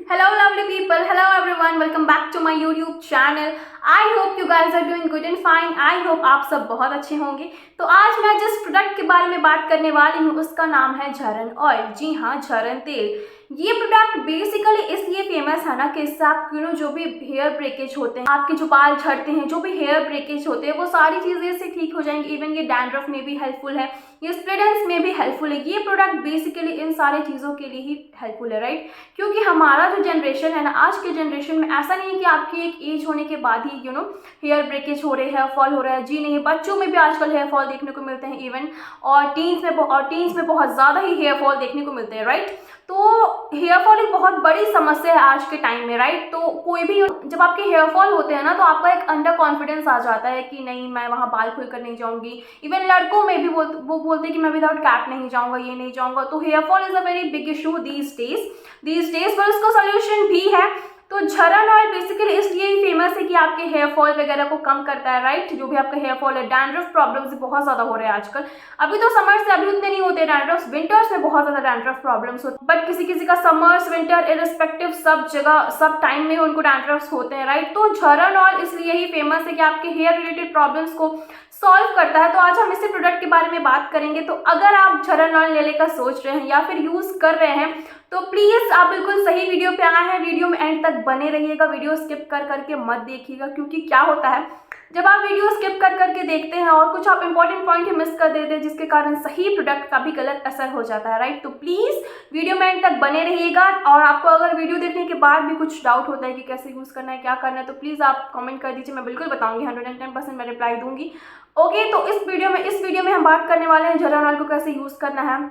Hello lovely people, hello everyone, welcome back to my YouTube channel. I hope you guys are doing good and fine. I hope आप सब बहुत अच्छे होंगे। तो आज मैं जिस प्रोडक्ट के बारे में बात करने वाली हूँ उसका नाम है झरन ऑयल। जी हाँ, झरन तेल। ये प्रोडक्ट बेसिकली इसलिए फेमस है ना कि इससे आप जो भी हेयर ब्रेकेज होते हैं, आपके जो बाल झड़ते हैं, जो भी हेयर ब्रेकेज होते हैं, वो सारी चीज़ें इससे ठीक हो जाएंगी। इवन ये डैंड्रफ में भी हेल्पफुल है, ये स्प्लिट एंड्स में भी हेल्पफुल है। ये प्रोडक्ट बेसिकली इन सारी चीज़ों के लिए ही हेल्पफुल है, राइट? क्योंकि हमारा जो जनरेशन है ना, आज के जनरेशन में ऐसा नहीं है कि आपकी एक एज होने के बाद ही हेयर ब्रेकेज हो रहे हैं, हेयर फॉल हो रहा है। जी नहीं, बच्चों में भी आजकल हेयर फॉल देखने को मिलते हैं इवन, और टीन्स में बहुत ज़्यादा ही हेयर फॉल देखने को मिलते हैं, राइट? तो हेयर फॉल एक बहुत बड़ी समस्या है आज के टाइम में, राइट? तो कोई भी जब आपके हेयर फॉल होते हैं ना, तो आपका एक अंडर कॉन्फिडेंस आ जाता है कि नहीं, मैं वहाँ बाल खुल कर नहीं जाऊँगी। इवन लड़कों में भी वो बोलते हैं कि मैं विदाउट कैप नहीं जाऊँगा, ये नहीं जाऊँगा। तो hair fall is a very big issue these days, पर उसका सोल्यूशन भी है। तो झरन ऑयल बेसिकली इसलिए ही फेमस है कि आपके हेयर फॉल वगैरह को कम करता है, राइट? जो भी आपका हेयर फॉल है, डैंड्रफ प्रॉब्लम्स बहुत ज़्यादा हो रहे हैं आजकल। अभी तो समर से अभी उतने नहीं होते डैंड्रफ, विंटर्स में बहुत ज़्यादा डैंड्रफ प्रॉब्लम्स होते हैं। बट किसी किसी का समर्स विंटर इररिस्पेक्टिव सब जगह सब टाइम में उनको डैंड्रफ्स होते हैं, राइट? तो झरन ऑयल इसलिए ही फेमस है कि आपके हेयर रिलेटेड प्रॉब्लम्स को सॉल्व करता है। तो आज हम इसी प्रोडक्ट के बारे में बात करेंगे। तो अगर आप झरन ऑयल लेने का सोच रहे हैं या फिर यूज़ कर रहे हैं, तो प्लीज़ आप बिल्कुल सही वीडियो पे आए हैं, वीडियो में एंड तक बने रहिएगा, वीडियो स्किप कर करके मत देखिएगा। क्योंकि क्या होता है, जब आप वीडियो स्किप कर करके देखते हैं और कुछ आप इंपॉर्टेंट पॉइंट मिस कर देते हैं, जिसके कारण सही प्रोडक्ट का भी गलत असर हो जाता है, राइट? तो प्लीज़ वीडियो में एंड तक बने रहिएगा। और आपको अगर वीडियो देखने के बाद भी कुछ डाउट होता है कि कैसे यूज़ करना है, क्या करना है, तो प्लीज़ आप कमेंट कर दीजिए, मैं बिल्कुल बताऊँगी, 110% मैं रिप्लाई दूँगी। ओके, तो इस वीडियो में हम बात करने वाले हैं झरन ऑयल को कैसे यूज़ करना है,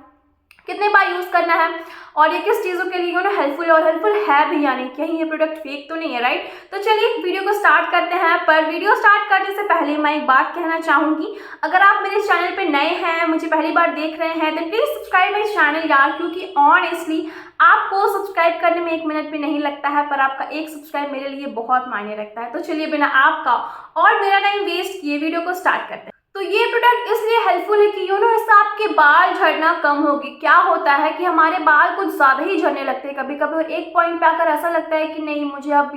कितने बार यूज़ करना है, और ये किस चीज़ों के लिए हेल्पफुल और हेल्पफुल है भी, यानी कहीं ये प्रोडक्ट फेक तो नहीं है, राइट? तो चलिए वीडियो को स्टार्ट करते हैं। पर वीडियो स्टार्ट करने से पहले मैं एक बात कहना चाहूँगी, अगर आप मेरे चैनल पे नए हैं, मुझे पहली बार देख रहे हैं, then please subscribe my channel यार। क्योंकि ऑनेस्टली आपको सब्सक्राइब करने में 1 मिनट भी नहीं लगता है, पर आपका एक सब्सक्राइब मेरे लिए बहुत मायने रखता है। तो चलिए बिना आपका और मेरा टाइम वेस्ट किए वीडियो को स्टार्ट करते हैं। तो ये प्रोडक्ट इसलिए हेल्पफुल है कि इससे आपके बाल झड़ना कम होगी। क्या होता है कि हमारे बाल कुछ ज़्यादा ही झड़ने लगते हैं कभी कभी, और एक पॉइंट पे आकर ऐसा लगता है कि नहीं, मुझे अब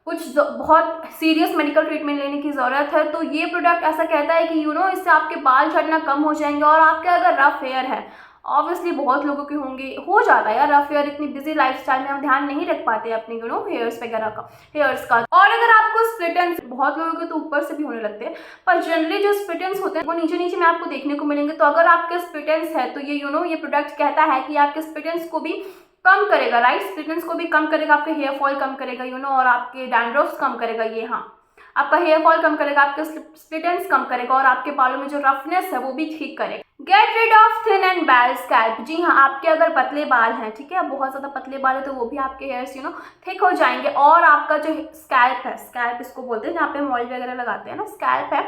कुछ बहुत सीरियस मेडिकल ट्रीटमेंट लेने की ज़रूरत है। तो ये प्रोडक्ट ऐसा कहता है कि इससे आपके बाल झड़ना कम हो जाएंगे। और आपके अगर रफ हेयर है, ऑब्वियसली बहुत लोगों के होंगे, हो जाता है यार रफ हेयर, इतनी बिजी लाइफस्टाइल में हम ध्यान नहीं रख पाते अपने हेयर्स वगैरह का, हेयर्स का। और अगर आपको स्प्लिट एंड्स, बहुत लोगों के तो ऊपर से भी होने लगते हैं, पर जनरली जो स्प्लिट एंड्स होते हैं वो नीचे नीचे में आपको देखने को मिलेंगे। तो अगर आपके स्प्लिट एंड्स है, तो ये ये प्रोडक्ट कहता है कि आपके स्प्लिट एंड्स को भी कम करेगा, राइट? स्प्लिट एंड्स को भी कम करेगा, आपके हेयर फॉल कम करेगा और आपके डैंड्रफ्स कम करेगा। ये हाँ, आपका हेयर फॉल कम करेगा, आपके स्प्लिट एंड्स कम करेगा, और आपके बालों में जो रफनेस है वो भी ठीक करेगा। Get rid of thin and bald scalp. जी हाँ, आपके अगर पतले बाल हैं, ठीक है, बहुत ज़्यादा पतले बाल है, तो वो भी आपके हेयर्स थिक हो जाएंगे। और आपका जो स्कैल्प है, स्कैल्प इसको बोलते हैं जहाँ पे हम ऑयल वगैरह लगाते हैं ना, स्कैल्प है,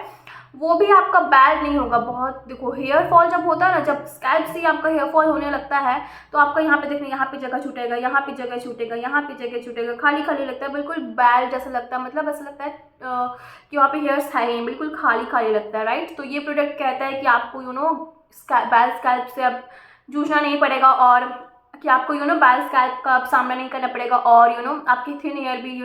वो भी आपका बैड नहीं होगा। बहुत देखो, हेयर फॉल जब होता है ना, जब स्कैल्प से आपका हेयर फॉल होने लगता है, तो आपका यहाँ पे देखना, यहाँ पे जगह छूटेगा, यहाँ पे जगह छूटेगा, यहाँ पे जगह छूटेगा, खाली खाली लगता है, बिल्कुल बैल जैसा लगता है। मतलब ऐसा लगता है कि वहाँ पे हेयर्स है ही, बिल्कुल खाली खाली लगता है, राइट? तो ये प्रोडक्ट कहता है कि आपको बैल स्कैल्प से अब जूझना नहीं पड़ेगा, और कि आपको बैल स्कैल्प का अब सामना नहीं करना पड़ेगा, और आपके थिन हेयर भी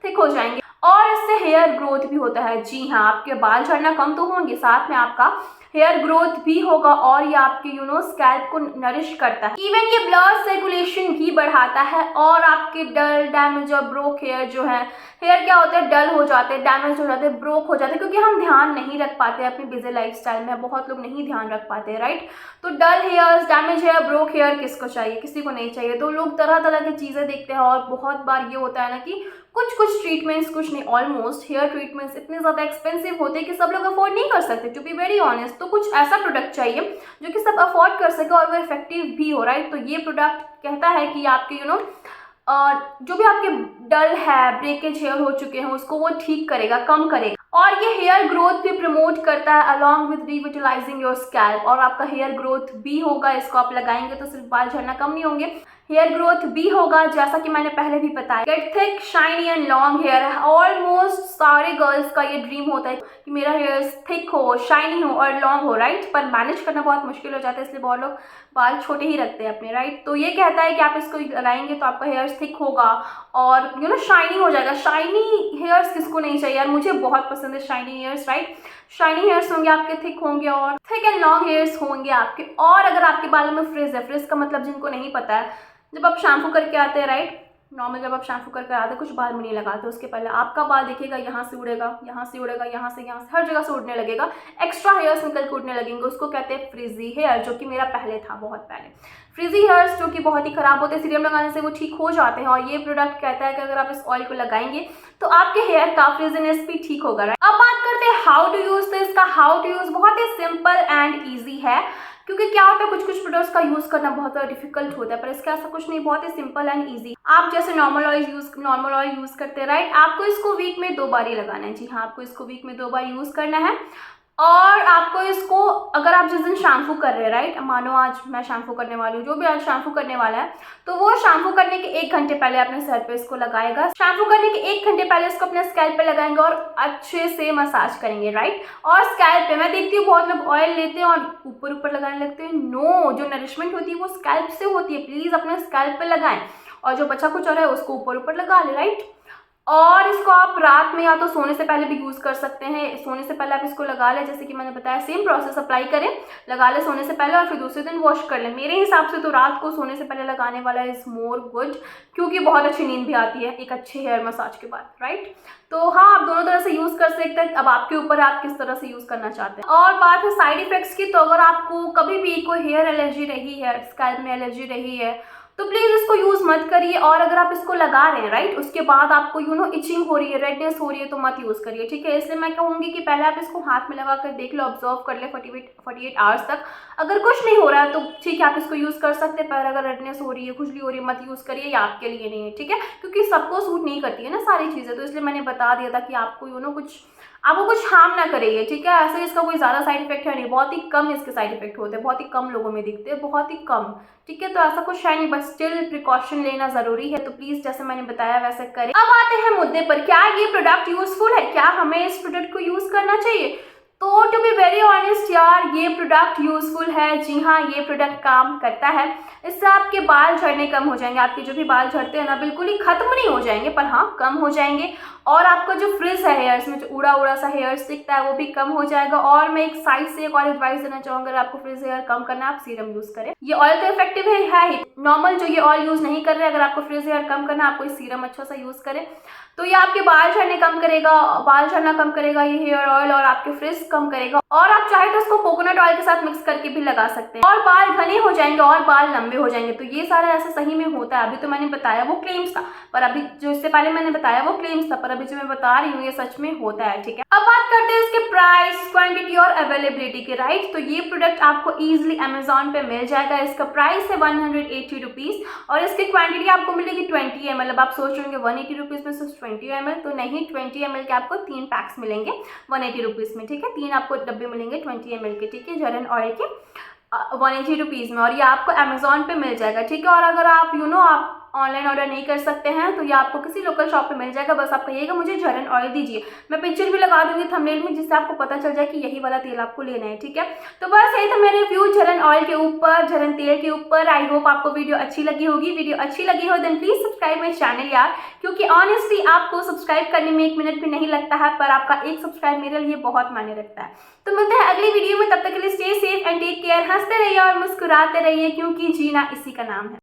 थिक हो जाएंगे। और इससे हेयर ग्रोथ भी होता है। जी हाँ, आपके बाल झड़ना कम तो होंगे, साथ में आपका हेयर ग्रोथ भी होगा, और ये आपके स्कैल्प को नरिश करता है। इवन ये ब्लड सर्कुलेशन भी बढ़ाता है, और आपके डल, डैमेज और ब्रोक हेयर जो है, हेयर क्या होते हैं, डल हो जाते हैं, डैमेज हो जाते हैं, ब्रोक हो जाते हैं, क्योंकि हम ध्यान नहीं रख पाते अपनी बिजी लाइफस्टाइल में। बहुत लोग नहीं ध्यान रख पाते, राइट? तो dull hairs, damage hair, broke hair किसको चाहिए? किसी को नहीं चाहिए। तो लोग तरह तरह की चीज़ें देखते हैं, और बहुत बार ये होता है ना कि कुछ ट्रीटमेंट्स, कुछ नहीं, ऑलमोस्ट हेयर ट्रीटमेंट्स इतने ज़्यादा एक्सपेंसिव होते हैं कि सब लोग अफोर्ड नहीं कर सकते, टू बी वेरी ऑनेस्ट। तो कुछ ऐसा प्रोडक्ट चाहिए जो कि सब अफोर्ड कर सके और वो इफेक्टिव भी हो, राइट? तो ये प्रोडक्ट कहता है कि आपके जो भी आपके डल है, ब्रेकेज हेयर हो चुके हैं, उसको वो ठीक करेगा, कम करेगा। और ये हेयर ग्रोथ भी प्रमोट करता है अलॉन्ग विद रिविटलाइजिंग योर स्कैल्प, और आपका हेयर ग्रोथ भी होगा। इसको आप लगाएंगे तो सिर्फ बाल झड़ना कम नहीं होंगे, हेयर ग्रोथ भी होगा, जैसा कि मैंने पहले भी बताया। Get thick, shiny and long hair. Almost सारे गर्ल्स का ये ड्रीम होता है कि मेरा हेयर थिक हो, शाइनी हो और लॉन्ग हो, राइट। पर मैनेज करना बहुत मुश्किल हो जाता है, इसलिए बहुत लोग बाल छोटे ही रखते हैं अपने, राइट। तो ये कहता है कि आप इसको लगाएंगे तो आपका हेयर थिक होगा और शाइनी हो जाएगा। शाइनी हेयर्स किसको नहीं चाहिए यार, मुझे बहुत पसंद है shiny hairs, right. Shiny hairs होंगे आपके, थिक होंगे और थिक एंड लॉन्ग हेयर्स होंगे आपके। और अगर आपके बालों में फ्रिज है, फ्रिज का मतलब जिनको नहीं पता है, जब आप शैम्पू करके आते हैं, राइट, नॉर्मल जब आप शैम्पू करके आते हैं, कुछ बाल में नहीं लगाते, उसके पहले आपका बाल देखिएगा यहाँ से उड़ेगा, यहाँ से उड़ेगा, यहाँ से हर जगह से उड़ने लगेगा, एक्स्ट्रा हेयर्स निकल के उड़ने लगेंगे, उसको कहते हैं फ्रिजी हेयर, जो कि मेरा पहले था, बहुत पहले। फ्रिजी हेयर्स जो कि बहुत ही खराब होते हैं, सीरम लगाने से वो ठीक हो जाते हैं। और ये प्रोडक्ट कहता है कि अगर आप इस ऑयल को लगाएंगे तो आपके हेयर का फ्रिजीनेस भी ठीक होगा, राइट। अब बात करते हैं हाउ टू यूज। तो इसका हाउ टू यूज बहुत ही सिंपल एंड ईजी है, क्योंकि क्या होता है कुछ कुछ प्रोडक्ट्स का यूज करना बहुत ज़्यादा डिफिकल्ट होता है, पर इसका ऐसा कुछ नहीं, बहुत ही सिंपल एंड इजी। आप जैसे नॉर्मल ऑयल यूज करते हैं, राइट, आपको इसको वीक में 2 बार ही लगाना है। जी हाँ, आपको इसको वीक में 2 बार यूज करना है। और आपको इसको, अगर आप जिस दिन शैम्पू कर रहे हैं, राइट, मानो आज मैं शैम्पू करने वाली हूँ, जो भी आज शैम्पू करने वाला है, तो वो शैम्पू करने के 1 घंटे पहले अपने सर पे इसको लगाएगा। शैम्पू करने के 1 घंटे पहले इसको अपने स्कैल्प पे लगाएंगे और अच्छे से मसाज करेंगे, राइट। और स्कैल्प पे, मैं देखती हूँ बहुत लोग ऑयल लेते हैं और ऊपर ऊपर लगाने लगते हैं। नो, जो नरिशमेंट होती है वो स्कैल्प से होती है, प्लीज अपने स्कैल्प पे लगाएं। और जो बचा कुछ और है उसको ऊपर ऊपर लगा ले, राइट। और इसको आप रात में या तो सोने से पहले भी यूज कर सकते हैं। सोने से पहले आप इसको लगा लें, जैसे कि मैंने बताया, सेम प्रोसेस अप्लाई करें, लगा ले सोने से पहले और फिर दूसरे दिन वॉश कर लें। मेरे हिसाब से तो रात को सोने से पहले लगाने वाला इज मोर गुड, क्योंकि बहुत अच्छी नींद भी आती है एक अच्छे हेयर मसाज के बाद, राइट। तो हाँ, आप दोनों तरह से यूज कर सकते हैं, अब आपके ऊपर आप किस तरह से यूज करना चाहते हैं। और बात है साइड इफेक्ट्स की, तो अगर आपको कभी भी कोई हेयर एलर्जी रही है, स्कैल्प में एलर्जी रही है, तो प्लीज इसको यूज मत करिए। और अगर आप इसको लगा रहे हैं, राइट, उसके बाद आपको इचिंग हो रही है, रेडनेस हो रही है, तो मत यूज करिए, ठीक है। इसलिए मैं कहूंगी कि पहले आप इसको हाथ में लगा कर देख लो, ऑब्जर्व कर ले 48 आवर्स तक। अगर कुछ नहीं हो रहा है तो ठीक है, आप इसको यूज कर सकते हैं, पर अगर रेडनेस हो रही है, खुजली हो रही है, मत यूज करिए, ये आपके लिए नहीं है, ठीक है, क्योंकि सबको सूट नहीं करती है ना सारी चीजें। तो इसलिए मैंने बता दिया था कि आपको आपको कुछ हार्म ना करेगी, ठीक है। ऐसे इसका कोई ज़्यादा साइड इफेक्ट है नहीं, बहुत ही कम इसके साइड इफेक्ट होते हैं, बहुत ही कम लोगों में दिखते हैं, बहुत ही कम, ठीक है। तो ऐसा कुछ है नहीं, बट स्टिल प्रिकॉशन लेना जरूरी है। तो प्लीज जैसे मैंने बताया वैसे करें। अब आते हैं मुद्दे पर, क्या ये प्रोडक्ट यूजफुल है, क्या हमें इस प्रोडक्ट को यूज करना चाहिए। तो टू बी वेरी ऑनेस्ट यार, ये प्रोडक्ट यूजफुल है। जी हाँ, ये प्रोडक्ट काम करता है। इससे आपके बाल झड़ने कम हो जाएंगे। आपके जो भी बाल झड़ते हैं ना, बिल्कुल ही खत्म नहीं हो जाएंगे, पर हाँ कम हो जाएंगे। और आपका जो फ्रिज है हेयर्स में, जो उड़ा उड़ा सा हेयर दिखता है, वो भी कम हो जाएगा। और मैं एक साइड से एक और एडवाइस देना चाहूंगा, अगर आपको फ्रिज हेयर कम करना है, आप सीरम यूज करें। ये ऑयल तो इफेक्टिव है ही। नॉर्मल जो ये ऑयल यूज नहीं कर रहे, अगर आपको फ्रिज हेयर कम करना है, आप कोई सीरम अच्छा सा यूज करें, तो ये आपके बाल झड़ने कम करेगा, बाल झड़ना कम करेगा ये हेयर ऑयल, और आपके फ्रिज कम करेगा। और आप चाहे तो इसको कोकोनट ऑयल के साथ मिक्स करके भी लगा सकते हैं, और बाल घने हो जाएंगे और बाल लंबे हो जाएंगे। तो ये सारा ऐसा सही में होता है। अभी तो मैंने बताया वो क्लेम्स था, पर अभी जो इससे पहले मैंने बताया वो क्लेम्स था, पर अभी जो मैं बता रही हूँ ये सच में होता है, ठीक है। अब बात करते हैं इसके प्राइस, क्वांटिटी और अवेलेबिलिटी के, राइट। तो ये प्रोडक्ट आपको इजिली अमेजोन पे मिल जाएगा। इसका प्राइस है 180 रुपीज और इसकी क्वांटिटी आपको मिलेगी 20 ml। अब आप सोच रहे होंगे 180 रुपीज में सिर्फ 20 ml, तो नहीं, 20 ml के आपको 3 पैक्स मिलेंगे 180 रुपीज में, ठीक है। 3 आपको डब्बे मिलेंगे 20 ml के, ठीक है, जरन ऑयल के 180 रुपीज में, और ये आपको अमेजोन पे मिल जाएगा, ठीक है। और अगर आप आप ऑनलाइन ऑर्डर नहीं कर सकते हैं, तो ये आपको किसी लोकल शॉप पे मिल जाएगा। बस आप कहिएगा मुझे झरन ऑयल दीजिए, मैं पिक्चर भी लगा दूंगी थंबनेल में, जिससे आपको पता चल जाए कि यही वाला तेल आपको लेना है, ठीक है। तो बस यही था मेरे रिव्यू झरन ऑयल के ऊपर, झरन तेल के ऊपर। आई होप आपको वीडियो अच्छी लगी होगी। वीडियो अच्छी लगी हो then please subscribe my channel यार, क्योंकि ऑनेस्टली आपको सब्सक्राइब करने में 1 मिनट भी नहीं लगता है, पर आपका एक सब्सक्राइब मेरे लिए बहुत मायने रखता है। तो मिलते हैं अगली वीडियो में, तब तक के लिए stay safe and take care. हंसते रहिए और मुस्कुराते रहिए, क्योंकि जीना इसी का नाम है।